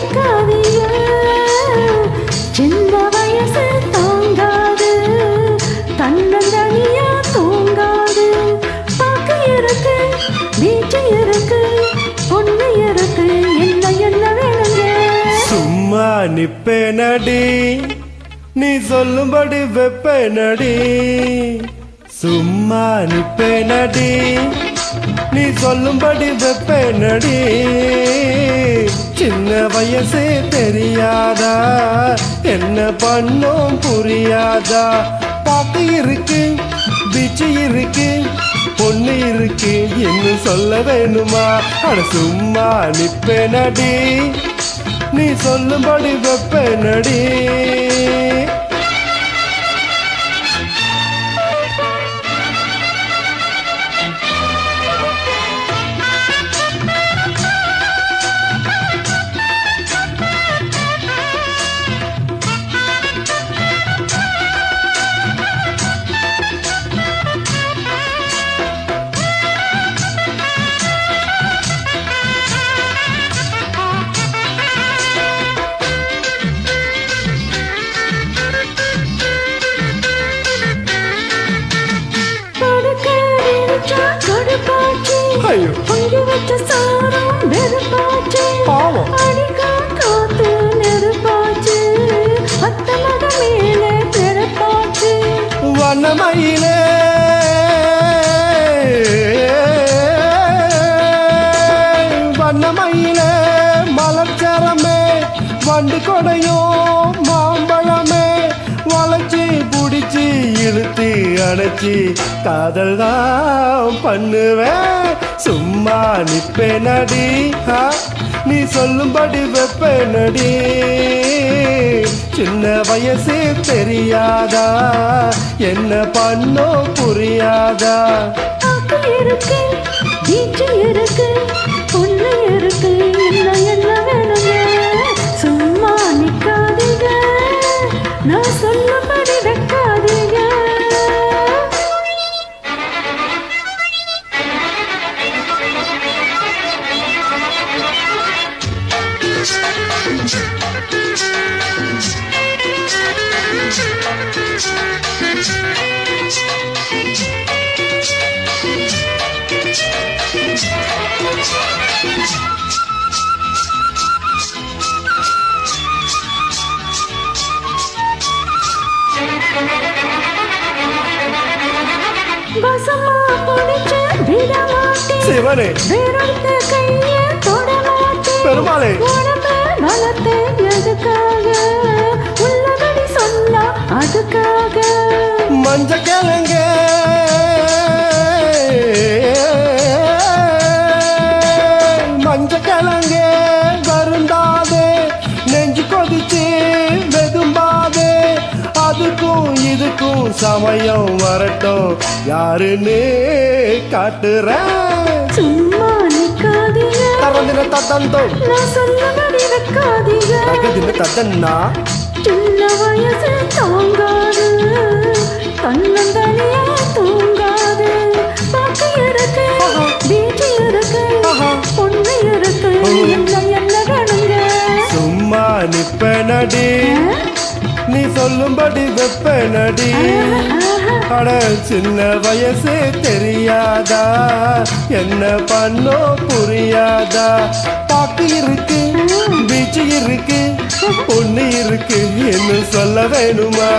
வைக்காதீங்க, சின்ன வயசு தாங்காது, தன்னந்தனியா தூங்காது. பாக்கு இருக்கு, பீச்சு இருக்கு, பொண்ணு இருக்கு, என்ன என்ன வேணுங்க? சும்மா நிப்பேனடி, நீ சொல்லும்படி வெப்பேனடி. சும்மா நிப்பேனடி, நீ சொல்லும்படி வெப்பேனடி. சின்ன வயசே தெரியாதா, என்ன பண்ணும் புரியாதா? பாட்டு இருக்கு, பீச்சு இருக்கு, பொண்ணு இருக்கு, இன்னும் சொல்ல வேணுமா? அட சும்மா நிப்பேனடி, நீ சொல்லும்படி வெப்பேனடி. ஐயோ, பொங்கி வச்ச சாரம் நெருப்பாச்சு, பாவம். அடிக்கா காத்து நெருப்பாச்சு, அத்த மக மேலே நெருப்பாச்சு. வண்ணமயிலே வண்ணமயிலே மலர்ச்சரமே, வண்டு கொடையும் மாம்பழமே, வளைச்சி புடிச்சு இழுத்து அணைச்சி காதல் தான் பண்ணுவேன். சும்மா நிப்பேனடி, நீ சொல்லும்படி வெப்பேனடி. சின்ன வயசே தெரியாதா, என்ன பண்ணோ புரியாதா? பாக்கு இருக்கு, பீச்சு இருக்கு, பொண்ணு இருக்கு, என்ன என்ன வேணுங்க? சும்மா நிக்காதீங்க, நான் சொல்லும்படி வைக்காதீங்க. வசமா பிடிச்ச விடமாட்டேன், சிவனே, வேறொருத்த கைய தொடமாட்டேன். பெருமாளே, உடம்பு வளர்த்தேன் எதுக்காக, உள்ளபடி சொன்னா அதுக்காக. மஞ்ச கிழங்க மஞ்ச கிழங்க வருந்தாதே, நெஞ்சு கொதிச்சு வெதும்பாதே. அதுக்கும் இதுக்கும் சமயம் வரட்டும், யாருன்னு காட்டுறேன். சும்மா நிக்காதீங்க, தரந்தின தத்தந்தோ, நான் சொல்லபடி வைக்காதீங்க. தகுதின தத்தன்னா, சின்ன வயசு தாங்காது, தன்னந்தனியா தூங்காது. பாக்கு இருக்கு, பீச்சு இருக்கு, பொண்ணு இருக்கு, என்ன என்ன வேணுங்க? சும்மா நிப்பேனடி, நீ சொல்லும்படி வெப்பேனடி. அட சின்ன வயசே தெரியாதா, என்ன பண்ணோ புரியாதா? பாக்கு இருக்கு, பீச்சு இருக்கு, பொண்ணு இருக்கு, என்ன சொல்ல வேணுமா?